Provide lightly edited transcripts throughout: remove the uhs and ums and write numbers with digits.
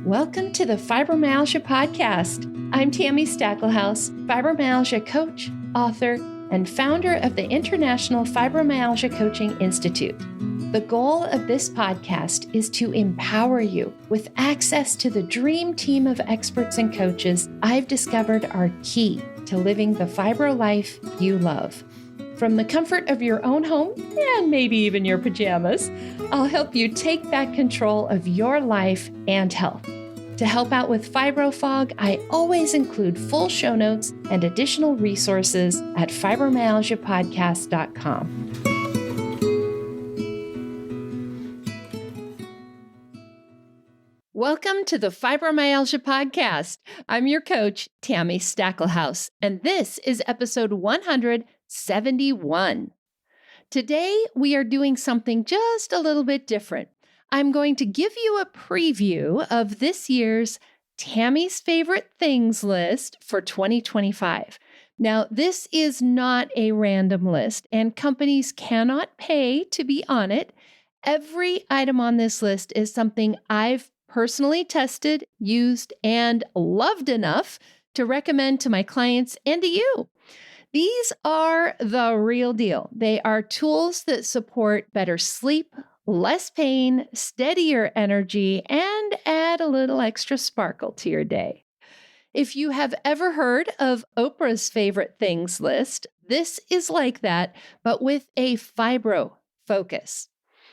Welcome to the Fibromyalgia Podcast. I'm Tami Stacklehouse, fibromyalgia coach, author, and founder of the International Fibromyalgia Coaching Institute. The goal of this podcast is to empower you with access to the dream team of experts and coaches I've discovered are key to living the fibro life you love. From the comfort of your own home, and maybe even your pajamas, I'll help you take back control of your life and health. To help out with fibro fog, I always include full show notes and additional resources at fibromyalgiapodcast.com. Welcome to the Fibromyalgia Podcast. I'm your coach, Tami Stacklehouse, and this is episode 171. Today, we are doing something just a little bit different. I'm going to give you a preview of this year's Tami's Favorite Things list for 2025. Now, this is not a random list, and companies cannot pay to be on it. Every item on this list is something I've personally tested, used, and loved enough to recommend to my clients and to you. These are the real deal. They are tools that support better sleep, less pain, steadier energy, and add a little extra sparkle to your day. If you have ever heard of Oprah's Favorite Things list, this is like that, but with a fibro focus.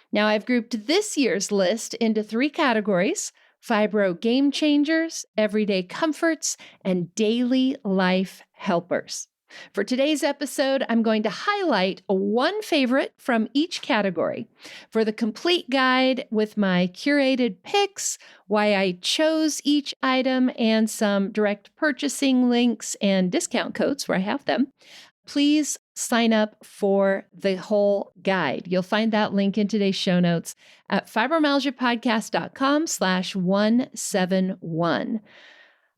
Now, I've grouped this year's list into 3 categories: Fibro Game Changers, Everyday Comforts, and Daily Life Helpers. For today's episode, I'm going to highlight one favorite from each category. For the complete guide with my curated picks, why I chose each item, and some direct purchasing links and discount codes where I have them, please sign up for the whole guide. You'll find that link in today's show notes at fibromyalgiapodcast.com/171.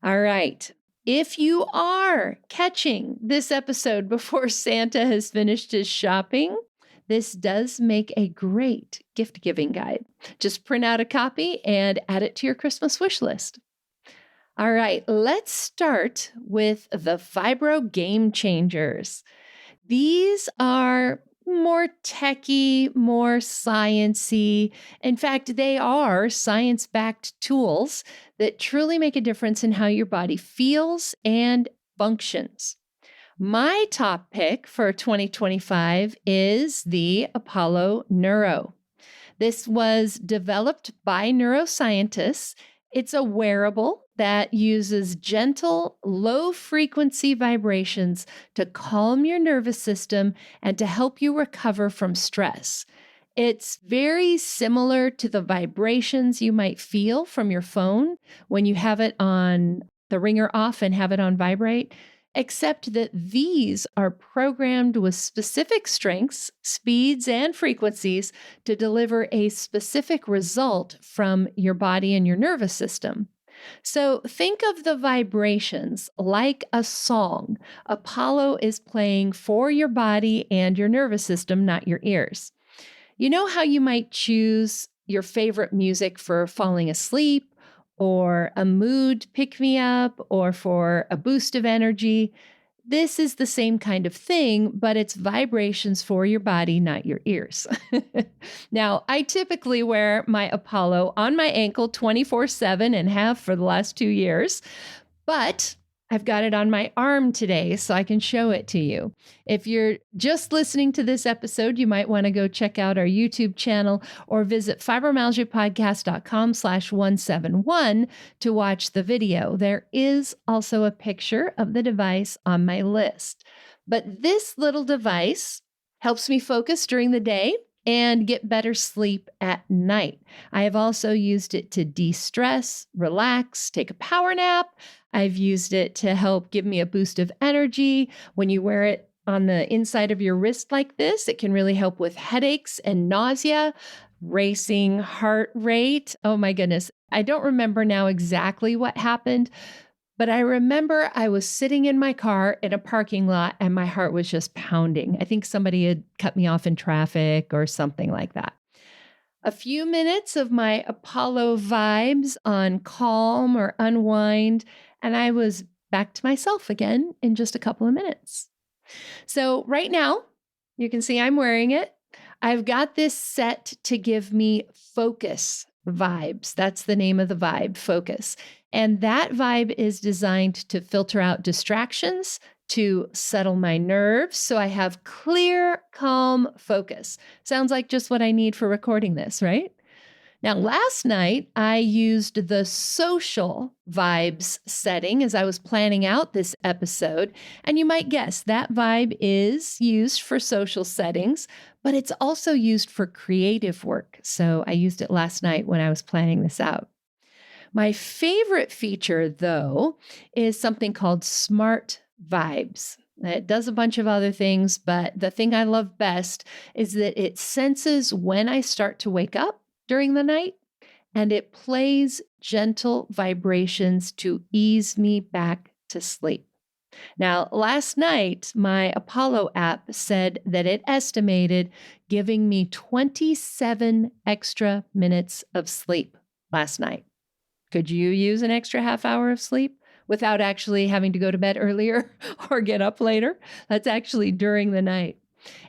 All right. If you are catching this episode before Santa has finished his shopping, this does make a great gift-giving guide. Just print out a copy and add it to your Christmas wish list. All right, let's start with the Fibro Game Changers. These are more techy, more science-y. In fact, they are science-backed tools that truly make a difference in how your body feels and functions. My top pick for 2025 is the Apollo Neuro. This was developed by neuroscientists. It's a wearable that uses gentle, low-frequency vibrations to calm your nervous system and to help you recover from stress. It's very similar to the vibrations you might feel from your phone when you have it on the ringer off and have it on vibrate, except that these are programmed with specific strengths, speeds, and frequencies to deliver a specific result from your body and your nervous system. So think of the vibrations like a song Apollo is playing for your body and your nervous system, not your ears. You know how you might choose your favorite music for falling asleep, or a mood pick-me-up, or for a boost of energy? This is the same kind of thing, but it's vibrations for your body, not your ears. Now, I typically wear my Apollo on my ankle 24/7 and have for the last 2 years, but I've got it on my arm today so I can show it to you. If you're just listening to this episode, you might want to go check out our YouTube channel or visit fibromyalgiapodcast.com/171 to watch the video. There is also a picture of the device on my list. But this little device helps me focus during the day and get better sleep at night. I have also used it to de-stress, relax, take a power nap. I've used it to help give me a boost of energy. When you wear it on the inside of your wrist like this, it can really help with headaches and nausea, racing heart rate. Oh my goodness. I don't remember now exactly what happened, but I remember I was sitting in my car in a parking lot and my heart was just pounding. I think somebody had cut me off in traffic or something like that. A few minutes of my Apollo vibes on calm or unwind, and I was back to myself again in just a couple of minutes. So right now, you can see I'm wearing it. I've got this set to give me focus vibes. That's the name of the vibe, focus. And that vibe is designed to filter out distractions, to settle my nerves so I have clear, calm focus. Sounds like just what I need for recording this, right? Now, last night, I used the social vibes setting as I was planning out this episode. And you might guess that vibe is used for social settings, but it's also used for creative work. So I used it last night when I was planning this out. My favorite feature, though, is something called Smart Vibes. It does a bunch of other things, but the thing I love best is that it senses when I start to wake up during the night, and it plays gentle vibrations to ease me back to sleep. Now, last night, my Apollo app said that it estimated giving me 27 extra minutes of sleep last night. Could you use an extra half hour of sleep without actually having to go to bed earlier or get up later? That's actually during the night.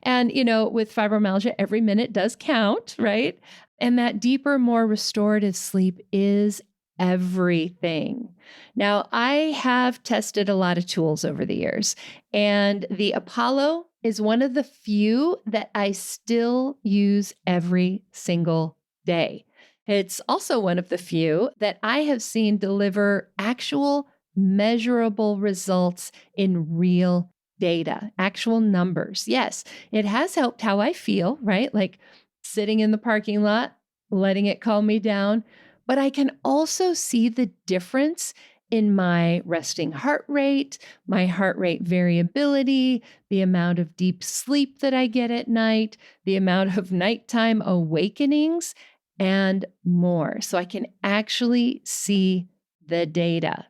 And, with fibromyalgia, every minute does count, right? And that deeper, more restorative sleep is everything. Now, I have tested a lot of tools over the years, and the Apollo is one of the few that I still use every single day. It's also one of the few that I have seen deliver actual measurable results in real data, actual numbers. Yes, it has helped how I feel, right? Like sitting in the parking lot, letting it calm me down. But I can also see the difference in my resting heart rate, my heart rate variability, the amount of deep sleep that I get at night, the amount of nighttime awakenings, and more. So I can actually see the data.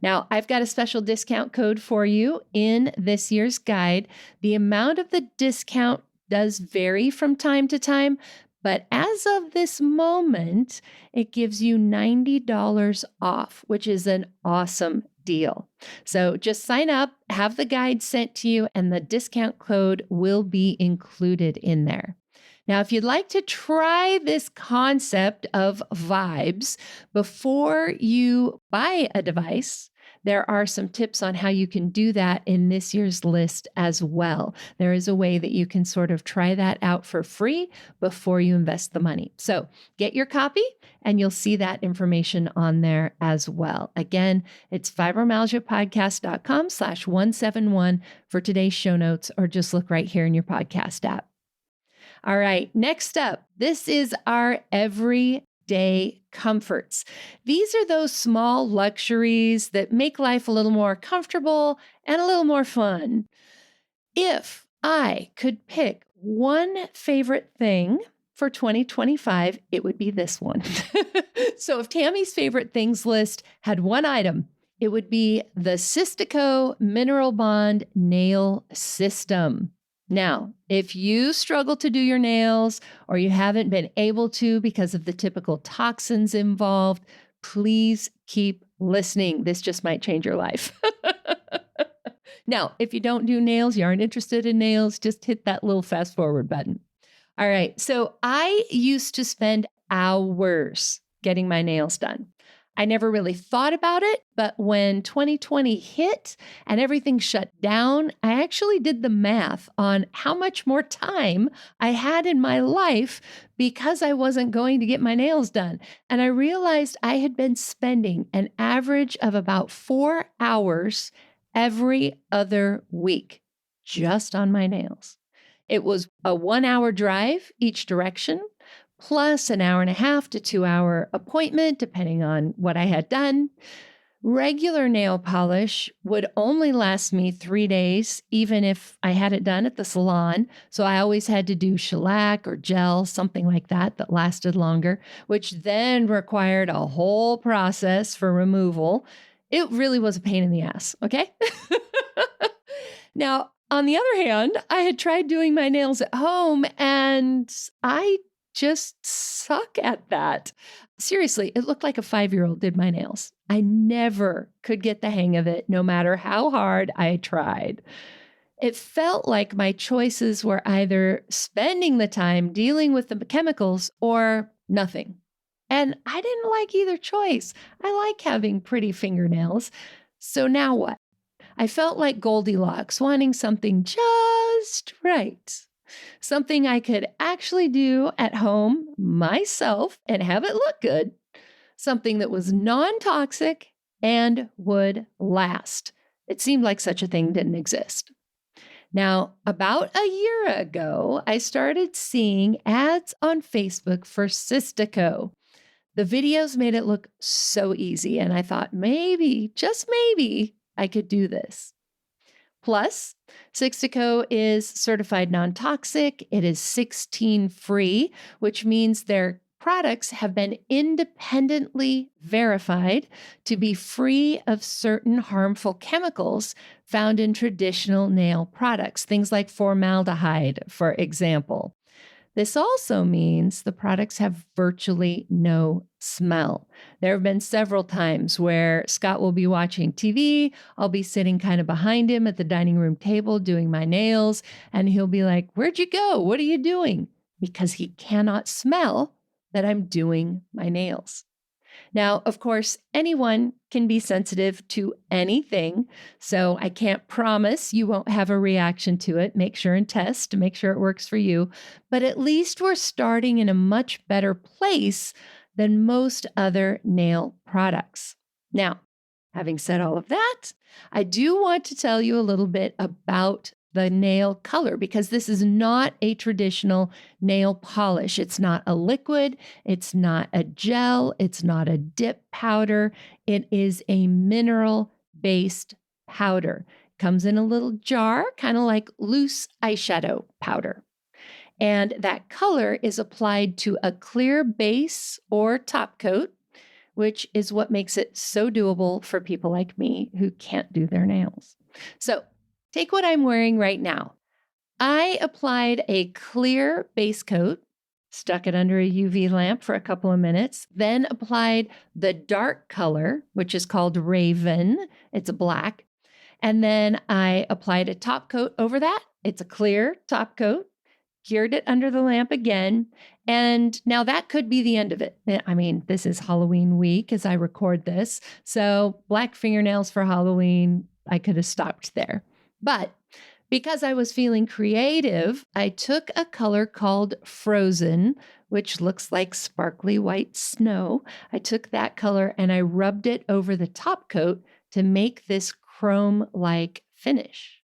Now, I've got a special discount code for you in this year's guide. The amount of the discount does vary from time to time, but as of this moment, it gives you $90 off, which is an awesome deal. So just sign up, have the guide sent to you, and the discount code will be included in there. Now, if you'd like to try this concept of vibes before you buy a device, there are some tips on how you can do that in this year's list as well. There is a way that you can sort of try that out for free before you invest the money. So get your copy and you'll see that information on there as well. Again, it's fibromyalgiapodcast.com/171 for today's show notes, or just look right here in your podcast app. All right, next up, this is our everyday comforts. These are those small luxuries that make life a little more comfortable and a little more fun. If I could pick one favorite thing for 2025, it would be this one. So if Tami's favorite things list had one item, it would be the Cystico Mineral Bond Nail System. Now, if you struggle to do your nails or you haven't been able to because of the typical toxins involved, please keep listening. This just might change your life. Now, if you don't do nails, you aren't interested in nails, just hit that little fast forward button. All right. So I used to spend hours getting my nails done. I never really thought about it, but when 2020 hit and everything shut down, I actually did the math on how much more time I had in my life because I wasn't going to get my nails done. And I realized I had been spending an average of about 4 hours every other week just on my nails. It was a 1-hour drive each direction, plus an 1.5 to 2 hour appointment, depending on what I had done. Regular nail polish would only last me 3 days, even if I had it done at the salon. So I always had to do shellac or gel, something like that lasted longer, which then required a whole process for removal. It really was a pain in the ass, okay? Now, on the other hand, I had tried doing my nails at home and I just suck at that. Seriously, it looked like a 5-year-old did my nails. I never could get the hang of it, no matter how hard I tried. It felt like my choices were either spending the time dealing with the chemicals or nothing. And I didn't like either choice. I like having pretty fingernails. So now what? I felt like Goldilocks, wanting something just right. Something I could actually do at home myself and have it look good. Something that was non-toxic and would last. It seemed like such a thing didn't exist. Now, about a year ago, I started seeing ads on Facebook for Cystico. The videos made it look so easy, and I thought maybe, just maybe, I could do this. Plus, Cystico is certified non-toxic. It is 16 free, which means their products have been independently verified to be free of certain harmful chemicals found in traditional nail products, things like formaldehyde, for example. This also means the products have virtually no smell. There have been several times where Scott will be watching TV. I'll be sitting kind of behind him at the dining room table doing my nails, and he'll be like, "Where'd you go? What are you doing?" Because he cannot smell that I'm doing my nails. Now, of course, anyone can be sensitive to anything, so I can't promise you won't have a reaction to it. Make sure and test to make sure it works for you. But at least we're starting in a much better place than most other nail products. Now, having said all of that, I do want to tell you a little bit about the nail color, because this is not a traditional nail polish. It's not a liquid. It's not a gel. It's not a dip powder. It is a mineral-based powder. Comes in a little jar, kind of like loose eyeshadow powder. And that color is applied to a clear base or top coat, which is what makes it so doable for people like me who can't do their nails. So, take what I'm wearing right now. I applied a clear base coat, stuck it under a UV lamp for a couple of minutes, then applied the dark color, which is called Raven. It's a black. And then I applied a top coat over that. It's a clear top coat, cured it under the lamp again. And now that could be the end of it. I mean, this is Halloween week as I record this. So black fingernails for Halloween, I could have stopped there. But because I was feeling creative, I took a color called Frozen, which looks like sparkly white snow. I took that color and I rubbed it over the top coat to make this chrome-like finish.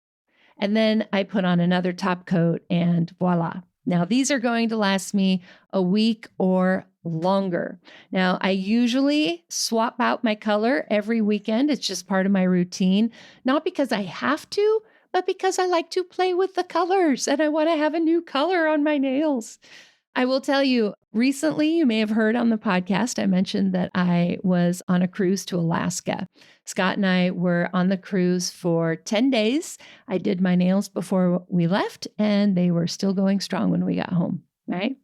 And then I put on another top coat and voila. Now, these are going to last me a week or longer. Now, I usually swap out my color every weekend. It's just part of my routine, not because I have to, but because I like to play with the colors and I want to have a new color on my nails. I will tell you, recently, you may have heard on the podcast, I mentioned that I was on a cruise to Alaska. Scott and I were on the cruise for 10 days. I did my nails before we left, and they were still going strong when we got home, right?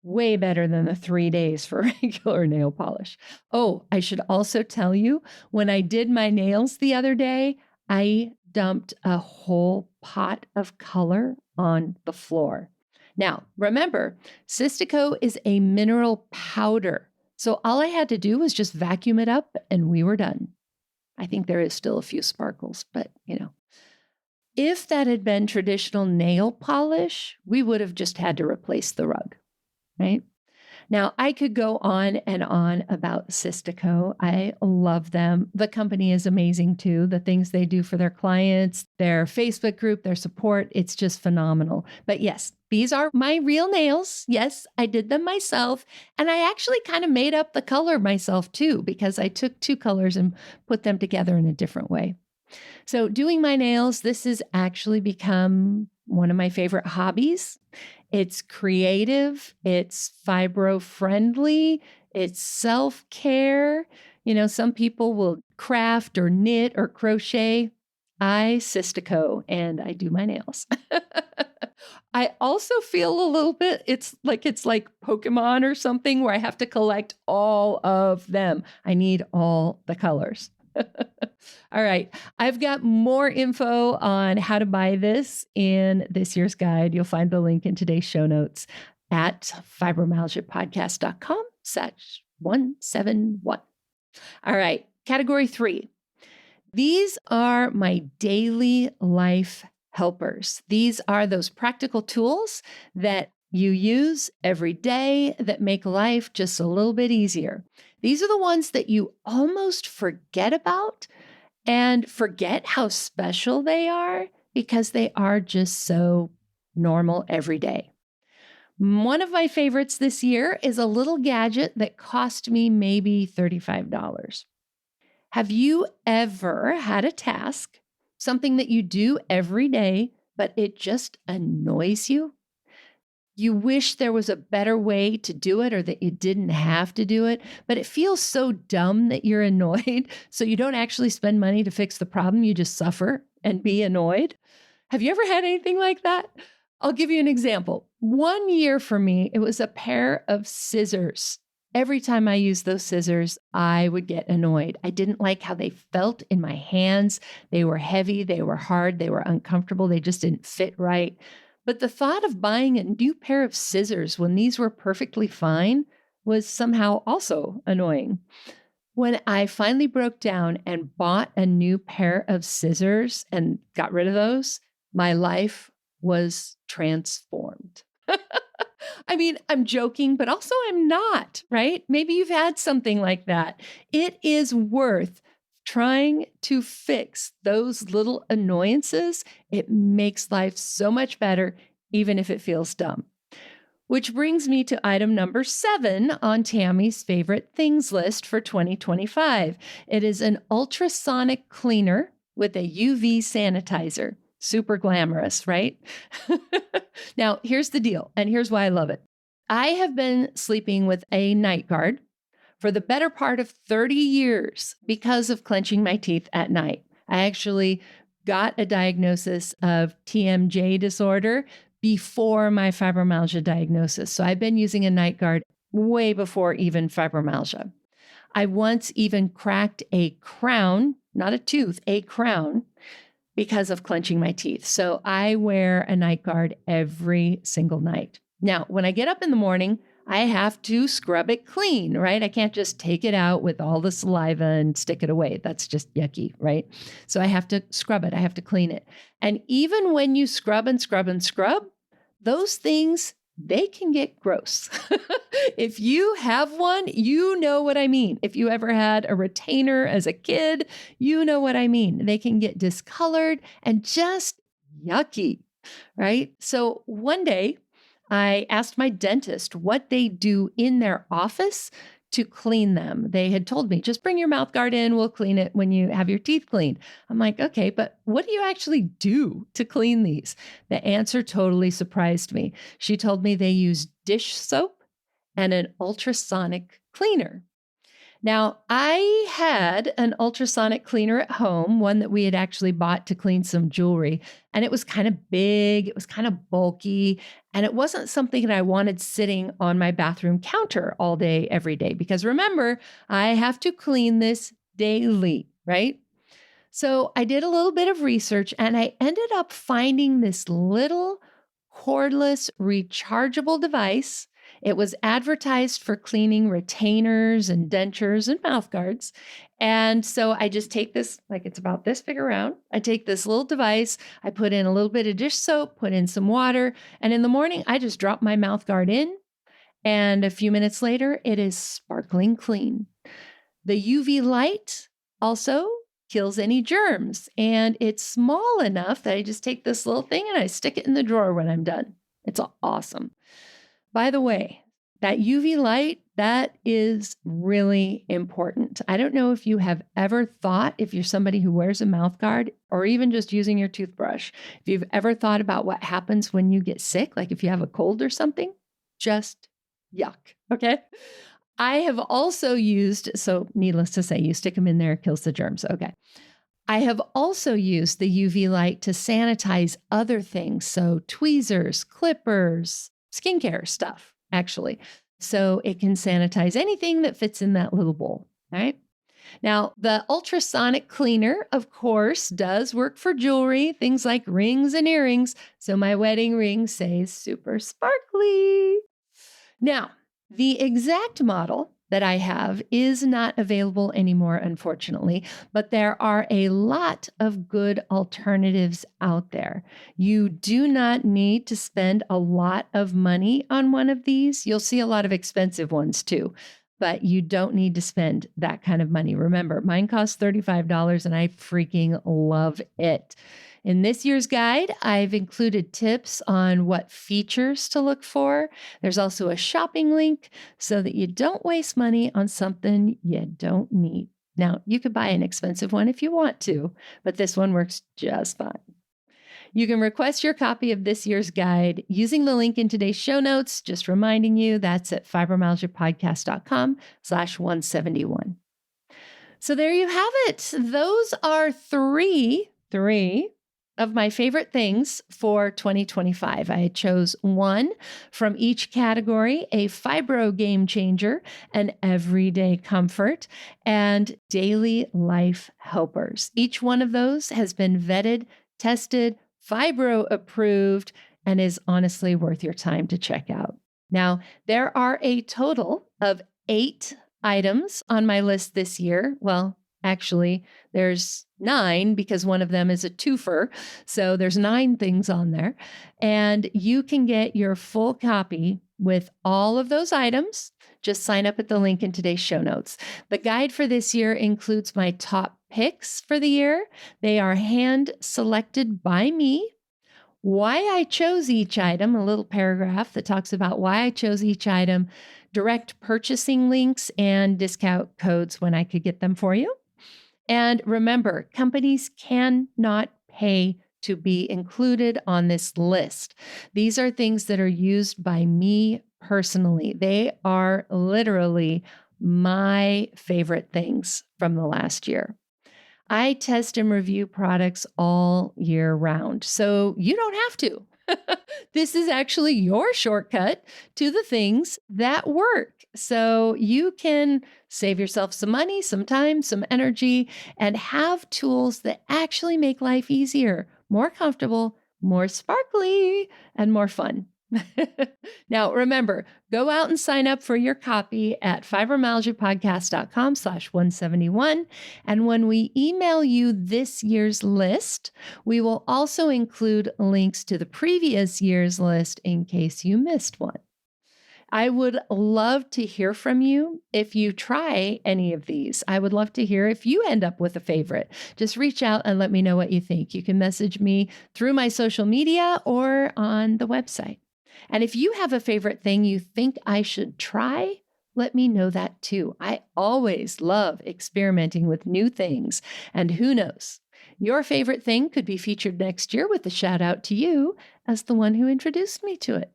Way better than the 3 days for regular nail polish. Oh, I should also tell you, when I did my nails the other day, I dumped a whole pot of color on the floor. Now, remember, Cystico is a mineral powder. So all I had to do was just vacuum it up and we were done. I think there is still a few sparkles, but if that had been traditional nail polish, we would have just had to replace the rug, right? Now, I could go on and on about Cystico. I love them. The company is amazing too. The things they do for their clients, their Facebook group, their support, it's just phenomenal. But yes, these are my real nails. Yes, I did them myself. And I actually kind of made up the color myself too, because I took two colors and put them together in a different way. So doing my nails, this has actually become one of my favorite hobbies. It's creative, it's fibro-friendly, it's self-care. Some people will craft or knit or crochet. I cystico and I do my nails. I also feel a little bit, it's like Pokemon or something where I have to collect all of them. I need all the colors. All right. I've got more info on how to buy this in this year's guide. You'll find the link in today's show notes at fibromyalgiapodcast.com/171. All right. Category 3. These are my daily life helpers. These are those practical tools that you use every day that make life just a little bit easier. These are the ones that you almost forget about and forget how special they are because they are just so normal every day. One of my favorites this year is a little gadget that cost me maybe $35. Have you ever had a task, something that you do every day, but it just annoys you? You wish there was a better way to do it or that you didn't have to do it, but it feels so dumb that you're annoyed, so you don't actually spend money to fix the problem. You just suffer and be annoyed. Have you ever had anything like that? I'll give you an example. One year for me, it was a pair of scissors. Every time I used those scissors, I would get annoyed. I didn't like how they felt in my hands. They were heavy, they were hard, they were uncomfortable, they just didn't fit right. But the thought of buying a new pair of scissors when these were perfectly fine was somehow also annoying. When I finally broke down and bought a new pair of scissors and got rid of those, my life was transformed. I mean, I'm joking, but also I'm not, right? Maybe you've had something like that. It is worth trying to fix those little annoyances. It makes life so much better, even if it feels dumb. Which brings me to item number 7 on Tami's favorite things list for 2025. It is an ultrasonic cleaner with a UV sanitizer. Super glamorous, right? Now, here's the deal, and here's why I love it. I have been sleeping with a night guard for the better part of 30 years because of clenching my teeth at night. I actually got a diagnosis of TMJ disorder before my fibromyalgia diagnosis. So I've been using a night guard way before even fibromyalgia. I once even cracked a crown, not a tooth, a crown, because of clenching my teeth. So I wear a night guard every single night. Now, when I get up in the morning, I have to scrub it clean, right? I can't just take it out with all the saliva and stick it away. That's just yucky, right? So I have to scrub it. I have to clean it. And even when you scrub and scrub and scrub, those things, they can get gross. If you have one, you know what I mean. If you ever had a retainer as a kid, you know what I mean. They can get discolored and just yucky, right? So one day I asked my dentist what they do in their office to clean them. They had told me, just bring your mouth guard in, we'll clean it when you have your teeth cleaned. I'm like, okay, but what do you actually do to clean these? The answer totally surprised me. She told me they use dish soap and an ultrasonic cleaner. Now, I had an ultrasonic cleaner at home, one that we had actually bought to clean some jewelry, and it was kind of big, it was kind of bulky, and it wasn't something that I wanted sitting on my bathroom counter all day, every day, because remember, I have to clean this daily, right? So I did a little bit of research, and I ended up finding this little cordless rechargeable device. It was advertised for cleaning retainers and dentures and mouth guards. And so I just take this, like it's about this big around. I take this little device, I put in a little bit of dish soap, put in some water, and in the morning, I just drop my mouth guard in. And a few minutes later, it is sparkling clean. The UV light also kills any germs. And it's small enough that I just take this little thing and I stick it in the drawer when I'm done. It's awesome. By the way, that UV light, that is really important. I don't know if you have ever thought, if you're somebody who wears a mouth guard or even just using your toothbrush, if you've ever thought about what happens when you get sick, like if you have a cold or something, just yuck, okay? I have also used, so needless to say, you stick them in there, it kills the germs, okay. I have also used the UV light to sanitize other things. So tweezers, clippers, skincare stuff, actually. So it can sanitize anything that fits in that little bowl, all right? Now, the ultrasonic cleaner, of course, does work for jewelry, things like rings and earrings. So my wedding ring stays super sparkly. Now, the exact model that I have is not available anymore, unfortunately, but there are a lot of good alternatives out there. You do not need to spend a lot of money on one of these. You'll see a lot of expensive ones too, but you don't need to spend that kind of money. Remember, mine costs $35 and I freaking love it. In this year's guide, I've included tips on what features to look for. There's also a shopping link so that you don't waste money on something you don't need. Now, you could buy an expensive one if you want to, but this one works just fine. You can request your copy of this year's guide using the link in today's show notes. Just reminding you, that's at fibromyalgiapodcast.com/171. So there you have it. Those are three of my favorite things for 2025. I chose one from each category: a Fibro Game Changer, an everyday comfort, and daily life helpers. Each one of those has been vetted, tested, Fibro approved, and is honestly worth your time to check out. Now, there are a total of 8 items on my list this year. Well, actually, there's 9 because one of them is a twofer. So there's 9 things on there. And you can get your full copy with all of those items. Just sign up at the link in today's show notes. The guide for this year includes my top picks for the year. They are hand selected by me. Why I chose each item, a little paragraph that talks about why I chose each item, direct purchasing links, and discount codes when I could get them for you. And remember, companies cannot pay to be included on this list. These are things that are used by me personally. They are literally my favorite things from the last year. I test and review products all year round, so you don't have to. This is actually your shortcut to the things that work. So you can save yourself some money, some time, some energy, and have tools that actually make life easier, more comfortable, more sparkly, and more fun. Now, remember, go out and sign up for your copy at fibromyalgiapodcast.com/171. And when we email you this year's list, we will also include links to the previous year's list in case you missed one. I would love to hear from you if you try any of these. I would love to hear if you end up with a favorite. Just reach out and let me know what you think. You can message me through my social media or on the website. And if you have a favorite thing you think I should try, let me know that too. I always love experimenting with new things. And who knows, your favorite thing could be featured next year with a shout out to you as the one who introduced me to it.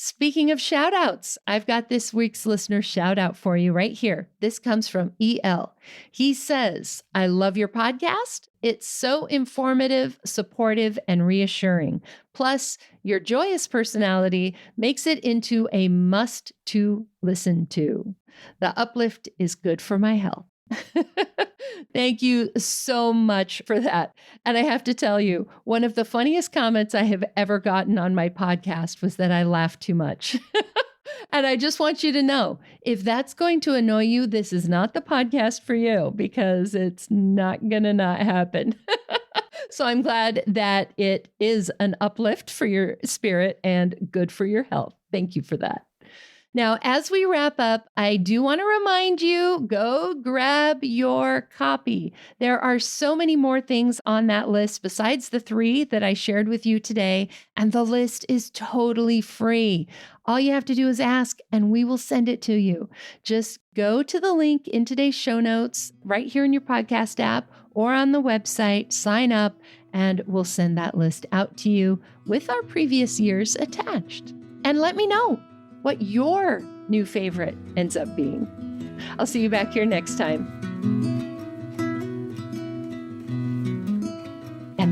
Speaking of shout outs, I've got this week's listener shout out for you right here. This comes from EL. He says, I love your podcast. It's so informative, supportive, and reassuring. Plus, your joyous personality makes it into a must to listen to. The uplift is good for my health. Thank you so much for that. And I have to tell you, one of the funniest comments I have ever gotten on my podcast was that I laugh too much. And I just want you to know, if that's going to annoy you, this is not the podcast for you, because it's not going to not happen. So I'm glad that it is an uplift for your spirit and good for your health. Thank you for that. Now, as we wrap up, I do want to remind you, go grab your copy. There are so many more things on that list besides the 3 that I shared with you today, and the list is totally free. All you have to do is ask, and we will send it to you. Just go to the link in today's show notes right here in your podcast app or on the website, sign up, and we'll send that list out to you with our previous years attached. And let me know what your new favorite ends up being. I'll see you back here next time.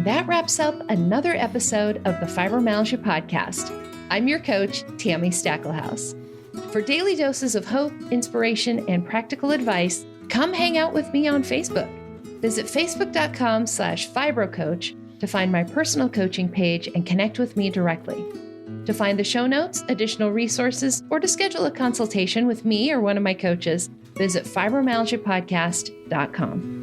that wraps up another episode of the Fibromyalgia Podcast. I'm your coach, Tami Stackelhaus. For daily doses of hope, inspiration, and practical advice, come hang out with me on Facebook. Visit facebook.com/fibrocoach to find my personal coaching page and connect with me directly. To find the show notes, additional resources, or to schedule a consultation with me or one of my coaches, visit fibromyalgiapodcast.com.